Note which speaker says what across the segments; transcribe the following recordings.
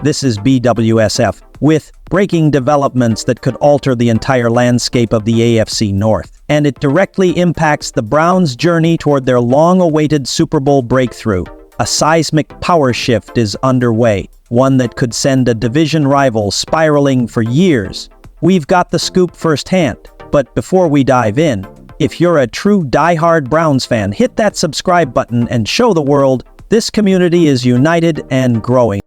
Speaker 1: This is BWSF, with breaking developments that could alter the entire landscape of the AFC North. And it directly impacts the Browns' journey toward their long-awaited Super Bowl breakthrough. A seismic power shift is underway, one that could send a division rival spiraling for years. We've got the scoop firsthand, but before we dive in, if you're a true die-hard Browns fan, hit that subscribe button and show the world this community is united and growing.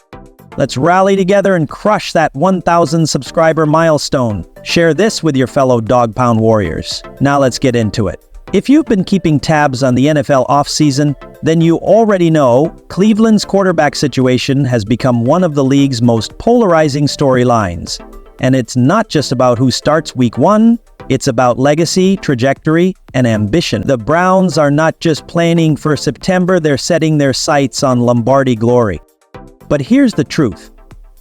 Speaker 1: Let's rally together and crush that 1,000 subscriber milestone. Share this with your fellow Dog Pound warriors. Now let's get into it. If you've been keeping tabs on the NFL offseason, then you already know Cleveland's quarterback situation has become one of the league's most polarizing storylines. And it's not just about who starts week 1, it's about legacy, trajectory, and ambition. The Browns are not just planning for September, they're setting their sights on Lombardi glory. But here's the truth.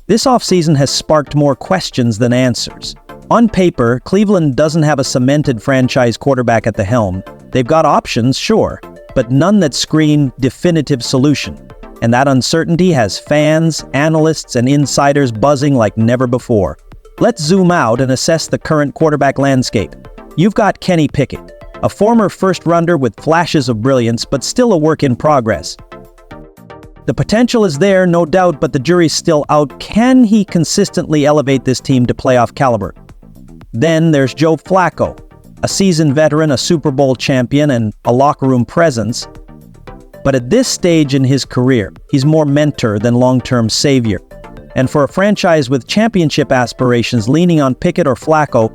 Speaker 1: This offseason has sparked more questions than answers. On paper, Cleveland doesn't have a cemented franchise quarterback at the helm. They've got options, sure, but none that scream definitive solution. And that uncertainty has fans, analysts, and insiders buzzing like never before. Let's zoom out and assess the current quarterback landscape. You've got Kenny Pickett, a former first-rounder with flashes of brilliance, but still a work in progress. The potential is there, no doubt, but the jury's still out. Can he consistently elevate this team to playoff caliber? Then there's Joe Flacco, a seasoned veteran, a Super Bowl champion, and a locker room presence. But at this stage in his career, he's more mentor than long-term savior. And for a franchise with championship aspirations, leaning on Pickett or Flacco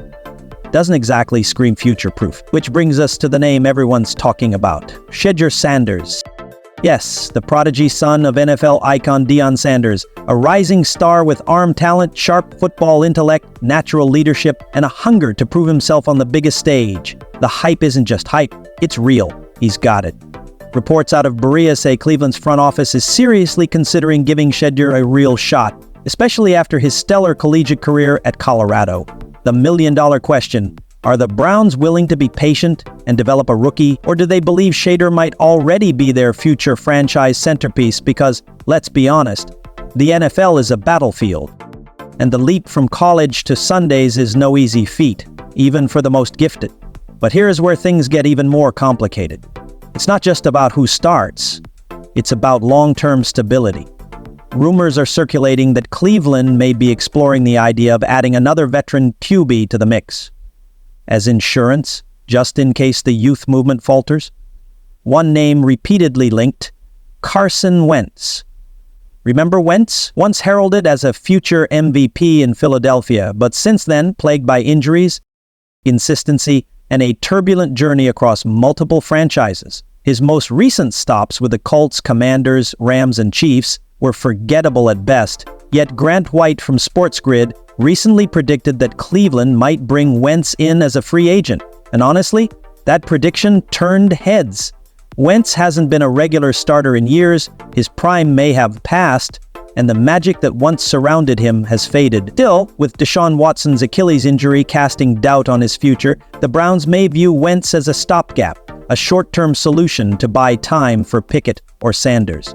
Speaker 1: doesn't exactly scream future-proof. Which brings us to the name everyone's talking about, Shedeur Sanders. Yes, the prodigy son of NFL icon Deion Sanders, a rising star with arm talent, sharp football intellect, natural leadership, and a hunger to prove himself on the biggest stage. The hype isn't just hype, it's real. He's got it. Reports out of Berea say Cleveland's front office is seriously considering giving Shedeur a real shot, especially after his stellar collegiate career at Colorado. The million-dollar question: are the Browns willing to be patient and develop a rookie, or do they believe Shedeur might already be their future franchise centerpiece? Because, let's be honest, the NFL is a battlefield, and the leap from college to Sundays is no easy feat, even for the most gifted. But here's where things get even more complicated. It's not just about who starts, it's about long-term stability. Rumors are circulating that Cleveland may be exploring the idea of adding another veteran QB to the mix as insurance, just in case the youth movement falters. One name repeatedly linked: Carson Wentz. Remember Wentz? Once heralded as a future MVP in Philadelphia, but since then plagued by injuries, inconsistency, and a turbulent journey across multiple franchises. His most recent stops with the Colts, Commanders, Rams, and Chiefs were forgettable at best, yet Grant White from SportsGrid recently predicted that Cleveland might bring Wentz in as a free agent. And honestly, that prediction turned heads. Wentz hasn't been a regular starter in years, his prime may have passed, and the magic that once surrounded him has faded. Still, with Deshaun Watson's Achilles injury casting doubt on his future, the Browns may view Wentz as a stopgap, a short-term solution to buy time for Pickett or Sanders.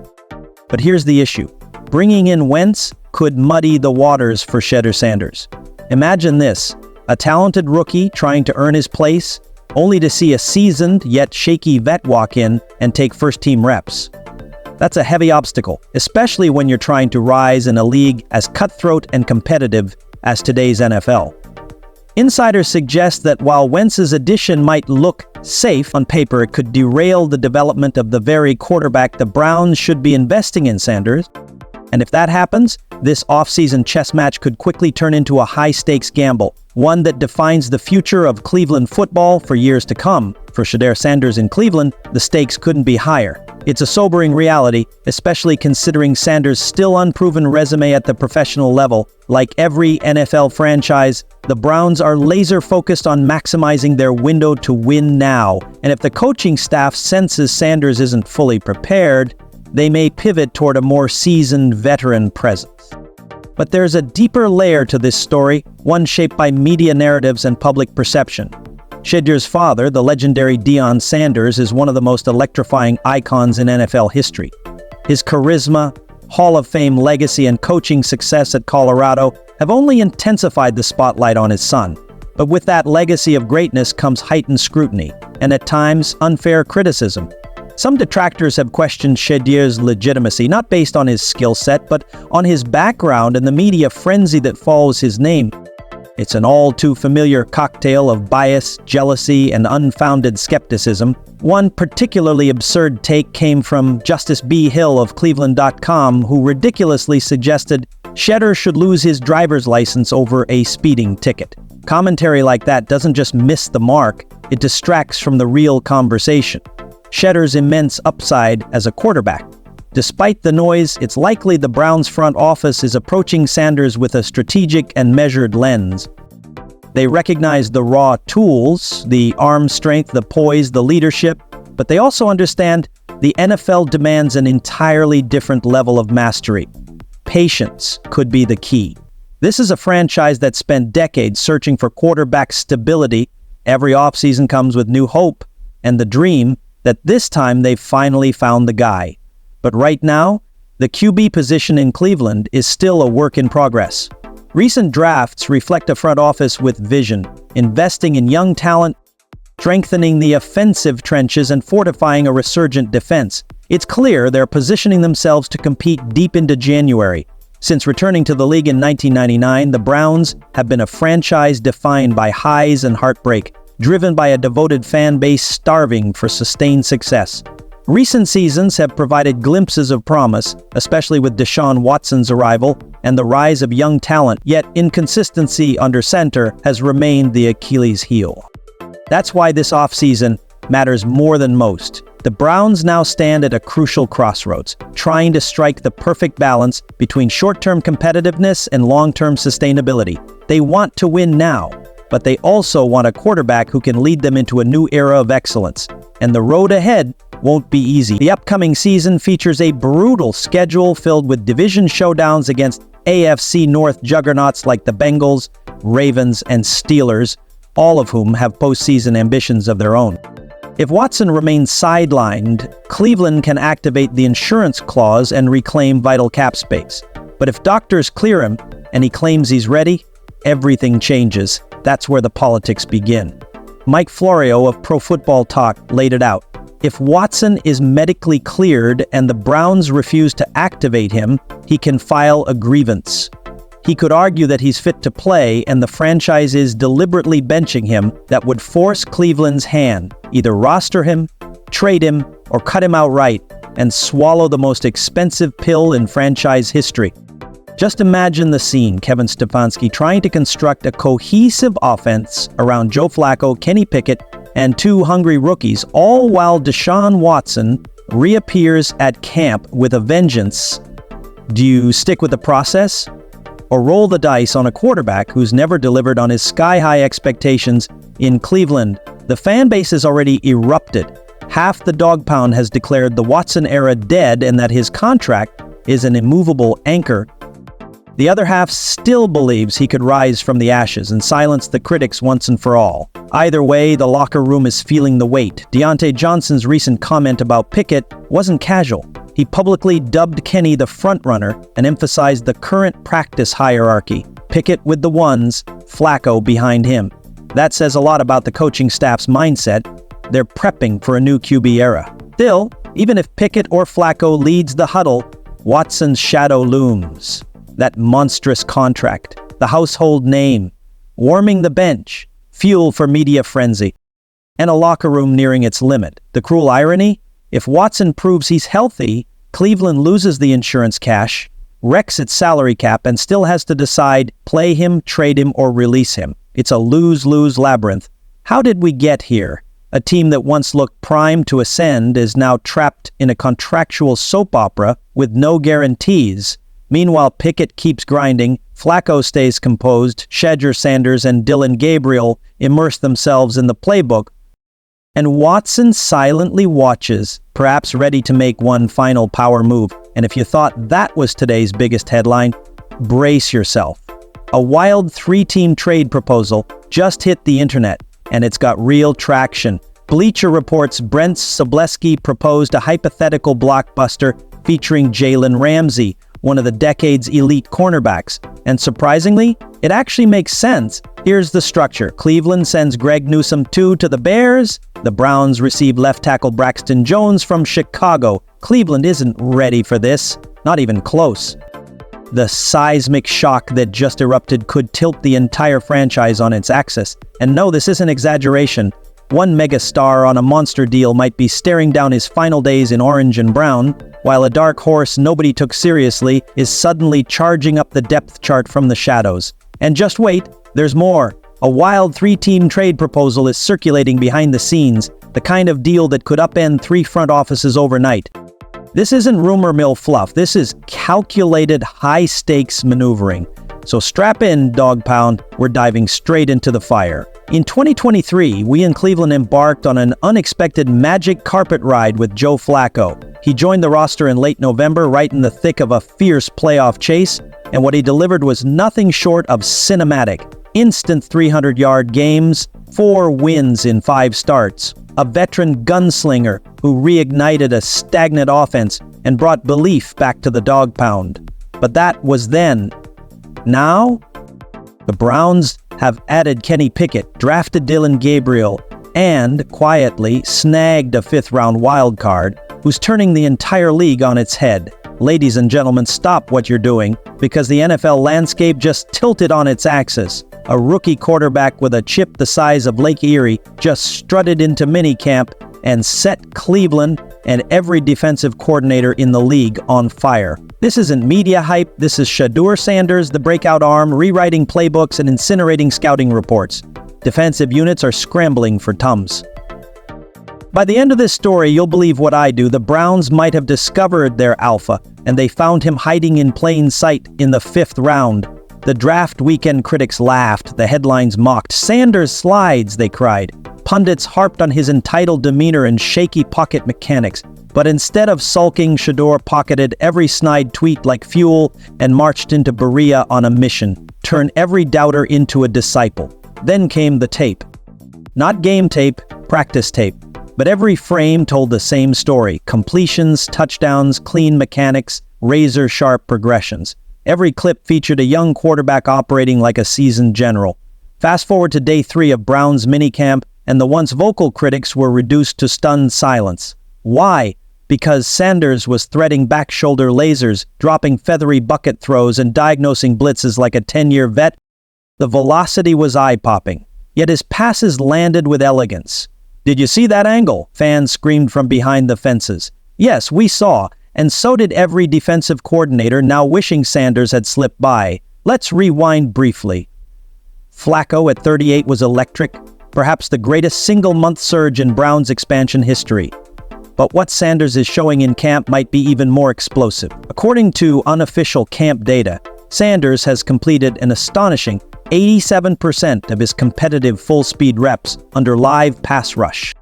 Speaker 1: But here's the issue. Bringing in Wentz could muddy the waters for Shedeur Sanders. Imagine this: a talented rookie trying to earn his place, only to see a seasoned yet shaky vet walk in and take first-team reps. That's a heavy obstacle, especially when you're trying to rise in a league as cutthroat and competitive as today's NFL. Insiders suggest that while Wentz's addition might look safe on paper, it could derail the development of the very quarterback the Browns should be investing in, Sanders. And if that happens, this offseason chess match could quickly turn into a high-stakes gamble, one that defines the future of Cleveland football for years to come. For Shedeur Sanders in Cleveland, the stakes couldn't be higher. It's a sobering reality, especially considering Sanders' still unproven resume at the professional level. Like every NFL franchise, the Browns are laser-focused on maximizing their window to win now. And if the coaching staff senses Sanders isn't fully prepared, they may pivot toward a more seasoned veteran presence. But there's a deeper layer to this story, one shaped by media narratives and public perception. Shedeur's father, the legendary Deion Sanders, is one of the most electrifying icons in NFL history. His charisma, Hall of Fame legacy and coaching success at Colorado have only intensified the spotlight on his son. But with that legacy of greatness comes heightened scrutiny, and at times, unfair criticism. Some detractors have questioned Shedeur's legitimacy, not based on his skill set, but on his background and the media frenzy that follows his name. It's an all-too-familiar cocktail of bias, jealousy, and unfounded skepticism. One particularly absurd take came from Justice B. Hill of Cleveland.com, who ridiculously suggested Shedeur should lose his driver's license over a speeding ticket. Commentary like that doesn't just miss the mark, it distracts from the real conversation. Shedeur's immense upside as a quarterback. Despite the noise, it's likely the Browns' front office is approaching Sanders with a strategic and measured lens. They recognize the raw tools, the arm strength, the poise, the leadership, but they also understand the NFL demands an entirely different level of mastery. Patience could be the key. This is a franchise that spent decades searching for quarterback stability. Every offseason comes with new hope and the dream that this time they've finally found the guy. But right now, the QB position in Cleveland is still a work in progress. Recent drafts reflect a front office with vision, investing in young talent, strengthening the offensive trenches, and fortifying a resurgent defense. It's clear they're positioning themselves to compete deep into January. Since returning to the league in 1999, the Browns have been a franchise defined by highs and heartbreak, driven by a devoted fan base starving for sustained success. Recent seasons have provided glimpses of promise, especially with Deshaun Watson's arrival and the rise of young talent, yet inconsistency under center has remained the Achilles heel. That's why this offseason matters more than most. The Browns now stand at a crucial crossroads, trying to strike the perfect balance between short-term competitiveness and long-term sustainability. They want to win now, but they also want a quarterback who can lead them into a new era of excellence. And the road ahead won't be easy. The upcoming season features a brutal schedule filled with division showdowns against AFC North juggernauts like the Bengals, Ravens, and Steelers, all of whom have postseason ambitions of their own. If Watson remains sidelined, Cleveland can activate the insurance clause and reclaim vital cap space. But if doctors clear him and he claims he's ready, everything changes. That's where the politics begin. Mike Florio of Pro Football Talk laid it out. If Watson is medically cleared and the Browns refuse to activate him, he can file a grievance. He could argue that he's fit to play and the franchise is deliberately benching him. That would force Cleveland's hand. Either roster him, trade him, or cut him outright and swallow the most expensive pill in franchise history. Just imagine the scene, Kevin Stefanski trying to construct a cohesive offense around Joe Flacco, Kenny Pickett, and two hungry rookies, all while Deshaun Watson reappears at camp with a vengeance. Do you stick with the process? Or roll the dice on a quarterback who's never delivered on his sky-high expectations in Cleveland? The fan base has already erupted. Half the dog pound has declared the Watson era dead and that his contract is an immovable anchor. The other half still believes he could rise from the ashes and silence the critics once and for all. Either way, the locker room is feeling the weight. Deontay Johnson's recent comment about Pickett wasn't casual. He publicly dubbed Kenny the frontrunner and emphasized the current practice hierarchy. Pickett with the ones, Flacco behind him. That says a lot about the coaching staff's mindset. They're prepping for a new QB era. Still, even if Pickett or Flacco leads the huddle, Watson's shadow looms. That monstrous contract, the household name, warming the bench, fuel for media frenzy, and a locker room nearing its limit. The cruel irony? If Watson proves he's healthy, Cleveland loses the insurance cash, wrecks its salary cap, and still has to decide play him, trade him, or release him. It's a lose-lose labyrinth. How did we get here? A team that once looked primed to ascend is now trapped in a contractual soap opera with no guarantees. Meanwhile, Pickett keeps grinding, Flacco stays composed, Shedeur Sanders and Dylan Gabriel immerse themselves in the playbook, and Watson silently watches, perhaps ready to make one final power move. And if you thought that was today's biggest headline, brace yourself. A wild 3-team trade proposal just hit the internet, and it's got real traction. Bleacher Report's Brent Sobleski proposed a hypothetical blockbuster featuring Jalen Ramsey, one of the decade's elite cornerbacks. And surprisingly, it actually makes sense. Here's the structure. Cleveland sends Greg Newsome 2 to the Bears. The Browns receive left tackle Braxton Jones from Chicago. Cleveland isn't ready for this, not even close. The seismic shock that just erupted could tilt the entire franchise on its axis. And no, this isn't exaggeration. One megastar on a monster deal might be staring down his final days in orange and brown, while a dark horse nobody took seriously is suddenly charging up the depth chart from the shadows. And just wait, there's more. A wild 3-team trade proposal is circulating behind the scenes, the kind of deal that could upend 3 front offices overnight. This isn't rumor mill fluff, this is calculated high-stakes maneuvering. So strap in, Dog Pound, we're diving straight into the fire. In 2023, we in Cleveland embarked on an unexpected magic carpet ride with Joe Flacco. He joined the roster in late November, right in the thick of a fierce playoff chase, and what he delivered was nothing short of cinematic. Instant 300-yard games, 4 wins in 5 starts, a veteran gunslinger who reignited a stagnant offense and brought belief back to the Dog Pound. But that was then. Now, the Browns have added Kenny Pickett, drafted Dillon Gabriel, and, quietly, snagged a 5th-round wildcard who's turning the entire league on its head. Ladies and gentlemen, stop what you're doing, because the NFL landscape just tilted on its axis. A rookie quarterback with a chip the size of Lake Erie just strutted into minicamp and set Cleveland and every defensive coordinator in the league on fire. This isn't media hype, this is Shedeur Sanders, the breakout arm, rewriting playbooks and incinerating scouting reports. Defensive units are scrambling for Tums. By the end of this story, you'll believe what I do. The Browns might have discovered their alpha, and they found him hiding in plain sight in the 5th round. The draft weekend critics laughed, the headlines mocked. Sanders slides, they cried. Pundits harped on his entitled demeanor and shaky pocket mechanics. But instead of sulking, Shedeur pocketed every snide tweet like fuel and marched into Berea on a mission. Turn every doubter into a disciple. Then came the tape. Not game tape, practice tape. But every frame told the same story. Completions, touchdowns, clean mechanics, razor-sharp progressions. Every clip featured a young quarterback operating like a seasoned general. Fast forward to day 3 of Brown's minicamp, and the once vocal critics were reduced to stunned silence. Why? Because Sanders was threading back-shoulder lasers, dropping feathery bucket throws, and diagnosing blitzes like a 10-year vet. The velocity was eye-popping, yet his passes landed with elegance. "Did you see that angle?" fans screamed from behind the fences. Yes, we saw, and so did every defensive coordinator, now wishing Sanders had slipped by. Let's rewind briefly. Flacco at 38 was electric, perhaps the greatest single-month surge in Browns expansion history. But what Sanders is showing in camp might be even more explosive. According to unofficial camp data, Sanders has completed an astonishing 87% of his competitive full-speed reps under live pass rush.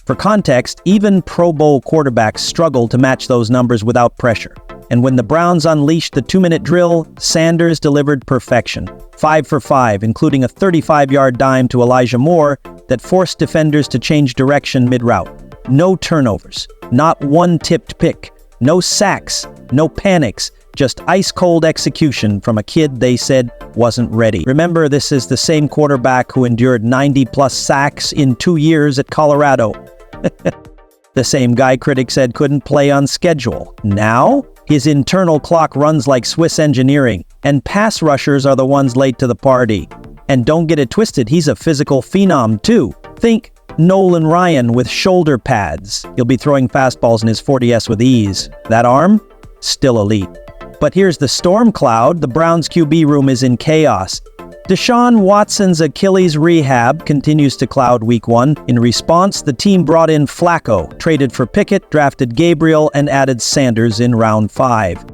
Speaker 1: For context, even Pro Bowl quarterbacks struggle to match those numbers without pressure. And when the Browns unleashed the 2-minute drill, Sanders delivered perfection. 5 for 5, including a 35-yard dime to Elijah Moore that forced defenders to change direction mid-route. No turnovers, not one tipped pick, no sacks, no panics, just ice-cold execution from a kid they said wasn't ready. Remember, this is the same quarterback who endured 90-plus sacks in 2 years at Colorado. The same guy critics said couldn't play on schedule. Now, his internal clock runs like Swiss engineering, and pass rushers are the ones late to the party. And don't get it twisted, he's a physical phenom too. Think Nolan Ryan with shoulder pads. He'll be throwing fastballs in his 40S with ease. That arm? Still elite. But here's the storm cloud. The Browns QB room is in chaos. Deshaun Watson's Achilles rehab continues to cloud week 1. In response, the team brought in Flacco, traded for Pickett, drafted Gabriel, and added Sanders in round 5.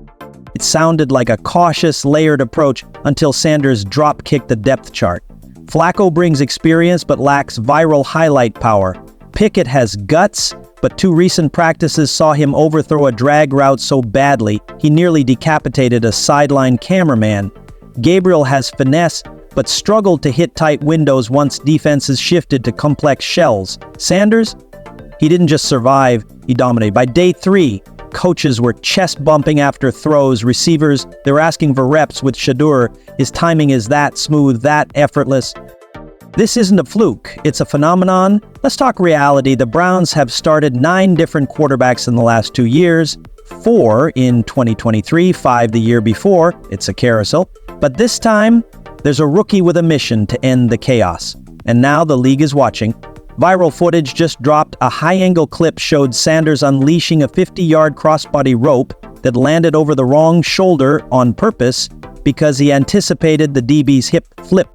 Speaker 1: It sounded like a cautious, layered approach until Sanders drop-kicked the depth chart. Flacco brings experience but lacks viral highlight power. Pickett has guts, but 2 recent practices saw him overthrow a drag route so badly he nearly decapitated a sideline cameraman. Gabriel has finesse, but struggled to hit tight windows once defenses shifted to complex shells. Sanders? He didn't just survive, he dominated. By day 3, Coaches were chest bumping after throws. Receivers, they were asking for reps with Shedeur. His timing is that smooth, that effortless. This isn't a fluke, it's a phenomenon. Let's talk reality. The Browns have started 9 different quarterbacks in the last 2 years, 4 in 2023, 5 the year before. It's a carousel. But this time, there's a rookie with a mission to end the chaos. And now the league is watching. Viral footage just dropped. A high-angle clip showed Sanders unleashing a 50-yard crossbody rope that landed over the wrong shoulder on purpose because he anticipated the DB's hip flip.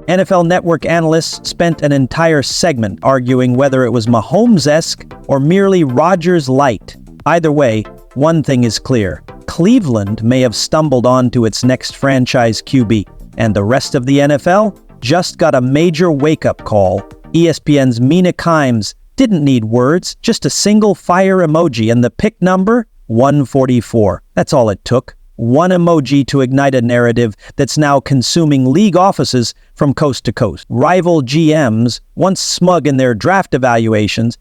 Speaker 1: NFL Network analysts spent an entire segment arguing whether it was Mahomes-esque or merely Rodgers-light. Either way, one thing is clear. Cleveland may have stumbled onto its next franchise QB, and the rest of the NFL just got a major wake-up call. ESPN's Mina Kimes didn't need words, just a single fire emoji and the pick number, 144. That's all it took. One emoji to ignite a narrative that's now consuming league offices from coast to coast. Rival GMs, once smug in their draft evaluations,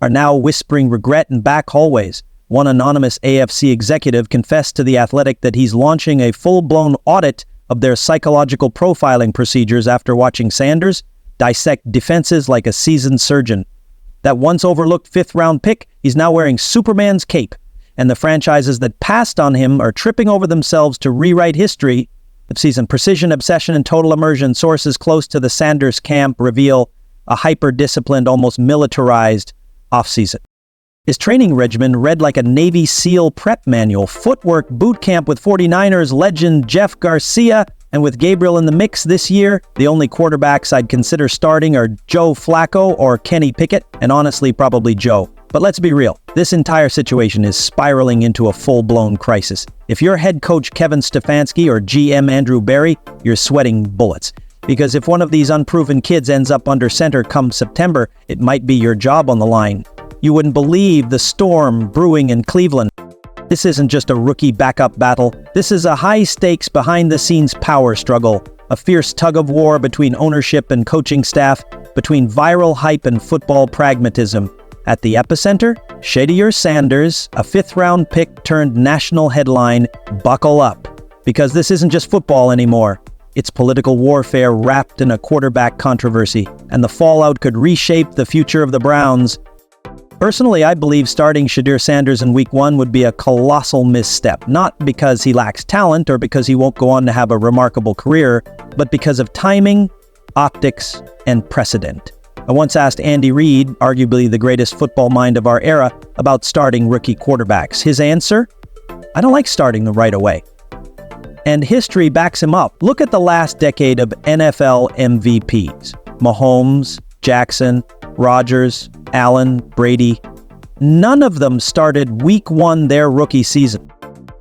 Speaker 1: are now whispering regret in back hallways. One anonymous AFC executive confessed to The Athletic that he's launching a full-blown audit of their psychological profiling procedures after watching Sanders dissect defenses like a seasoned surgeon. That once overlooked 5th-round pick, he's now wearing Superman's cape. And the franchises that passed on him are tripping over themselves to rewrite history. Offseason precision, obsession, and total immersion. Sources close to the Sanders camp reveal a hyper-disciplined, almost militarized offseason. His training regimen read like a Navy SEAL prep manual. Footwork boot camp with 49ers legend Jeff Garcia. And with Gabriel in the mix this year, the only quarterbacks I'd consider starting are Joe Flacco or Kenny Pickett, and honestly, probably Joe. But let's be real, this entire situation is spiraling into a full-blown crisis. If you're head coach Kevin Stefanski or GM Andrew Berry, you're sweating bullets. Because if one of these unproven kids ends up under center come September, it might be your job on the line. You wouldn't believe the storm brewing in Cleveland. This isn't just a rookie backup battle. This is a high-stakes, behind-the-scenes power struggle, a fierce tug-of-war between ownership and coaching staff, between viral hype and football pragmatism. At the epicenter, Shedeur Sanders, a 5th-round pick turned national headline. Buckle up, because this isn't just football anymore. It's political warfare wrapped in a quarterback controversy, and the fallout could reshape the future of the Browns. Personally, I believe starting Shedeur Sanders in Week 1 would be a colossal misstep, not because he lacks talent or because he won't go on to have a remarkable career, but because of timing, optics, and precedent. I once asked Andy Reid, arguably the greatest football mind of our era, about starting rookie quarterbacks. His answer? I don't like starting them right away. And history backs him up. Look at the last decade of NFL MVPs. Mahomes, Jackson, Rodgers, Allen, Brady. None of them started Week 1 their rookie season.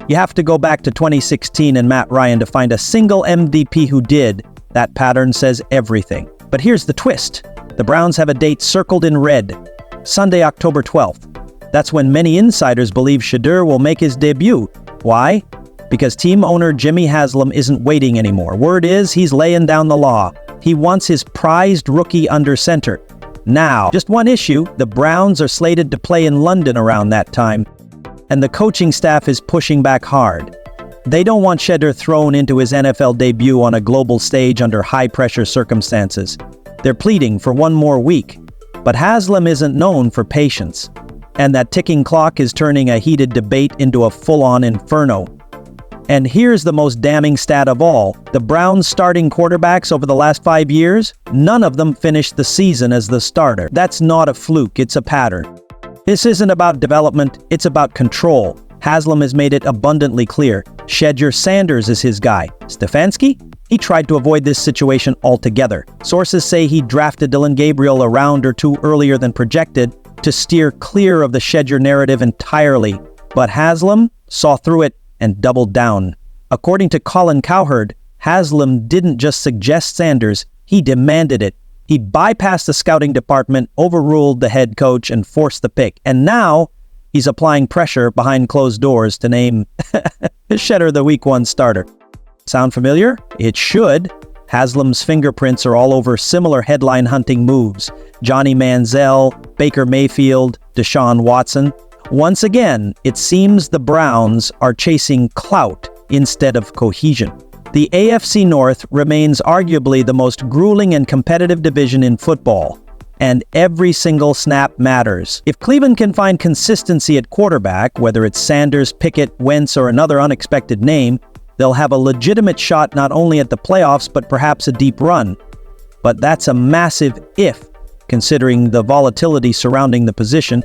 Speaker 1: You have to go back to 2016 and Matt Ryan to find a single MVP who did. That pattern says everything. But here's the twist. The Browns have a date circled in red. Sunday, October 12th. That's when many insiders believe Shedeur will make his debut. Why? Because team owner Jimmy Haslam isn't waiting anymore. Word is he's laying down the law. He wants his prized rookie under center. Now, just one issue, the Browns are slated to play in London around that time, and the coaching staff is pushing back hard. They don't want Shedeur thrown into his NFL debut on a global stage under high-pressure circumstances. They're pleading for one more week, but Haslam isn't known for patience, and that ticking clock is turning a heated debate into a full-on inferno. And here's the most damning stat of all. The Browns' starting quarterbacks over the last 5 years, none of them finished the season as the starter. That's not a fluke, it's a pattern. This isn't about development, it's about control. Haslam has made it abundantly clear. Shedeur Sanders is his guy. Stefanski? He tried to avoid this situation altogether. Sources say he drafted Dillon Gabriel a round or two earlier than projected to steer clear of the Shedeur narrative entirely. But Haslam saw through it and doubled down. According to Colin Cowherd, Haslam didn't just suggest Sanders, he demanded it. He bypassed the scouting department, overruled the head coach, and forced the pick. And now, he's applying pressure behind closed doors to name Shedeur the Week 1 starter. Sound familiar? It should. Haslam's fingerprints are all over similar headline-hunting moves. Johnny Manziel, Baker Mayfield, Deshaun Watson. Once again, it seems the Browns are chasing clout instead of cohesion. The AFC North remains arguably the most grueling and competitive division in football, and every single snap matters. If Cleveland can find consistency at quarterback, whether it's Sanders, Pickett, Wentz, or another unexpected name, they'll have a legitimate shot not only at the playoffs, but perhaps a deep run. But that's a massive if, considering the volatility surrounding the position.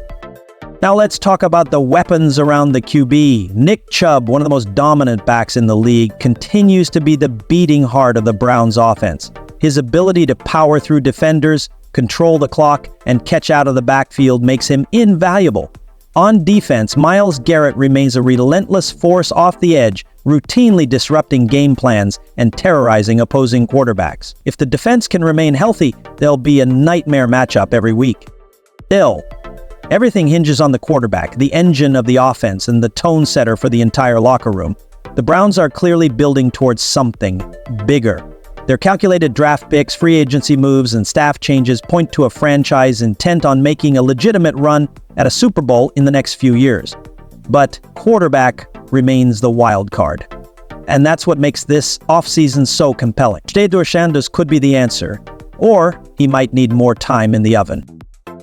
Speaker 1: Now let's talk about the weapons around the QB. Nick Chubb, one of the most dominant backs in the league, continues to be the beating heart of the Browns' offense. His ability to power through defenders, control the clock, and catch out of the backfield makes him invaluable. On defense, Myles Garrett remains a relentless force off the edge, routinely disrupting game plans and terrorizing opposing quarterbacks. If the defense can remain healthy, they'll be a nightmare matchup every week. Still, everything hinges on the quarterback, the engine of the offense, and the tone setter for the entire locker room. The Browns are clearly building towards something bigger. Their calculated draft picks, free agency moves, and staff changes point to a franchise intent on making a legitimate run at a Super Bowl in the next few years. But quarterback remains the wild card. And that's what makes this offseason so compelling. Shedeur Sanders could be the answer, or he might need more time in the oven.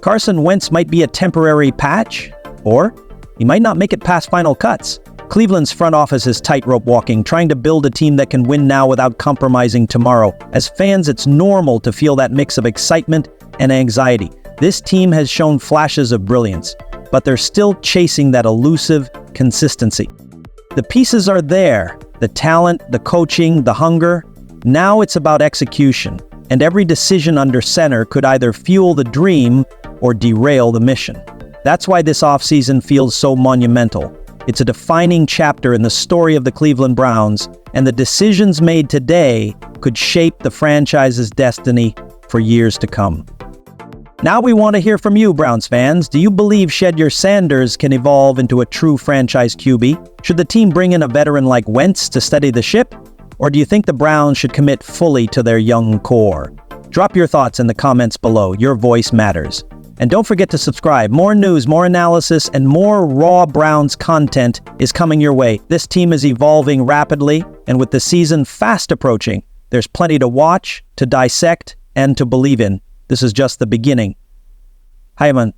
Speaker 1: Carson Wentz might be a temporary patch, or he might not make it past final cuts. Cleveland's front office is tightrope walking, trying to build a team that can win now without compromising tomorrow. As fans, it's normal to feel that mix of excitement and anxiety. This team has shown flashes of brilliance, but they're still chasing that elusive consistency. The pieces are there, the talent, the coaching, the hunger. Now it's about execution, and every decision under center could either fuel the dream or derail the mission. That's why this offseason feels so monumental. It's a defining chapter in the story of the Cleveland Browns, and the decisions made today could shape the franchise's destiny for years to come. Now we want to hear from you, Browns fans. Do you believe Shedeur Sanders can evolve into a true franchise QB? Should the team bring in a veteran like Wentz to steady the ship? Or do you think the Browns should commit fully to their young core? Drop your thoughts in the comments below. Your voice matters. And don't forget to subscribe. More news, more analysis, and more raw Browns content is coming your way. This team is evolving rapidly, and with the season fast approaching, there's plenty to watch, to dissect, and to believe in. This is just the beginning. Hi, man.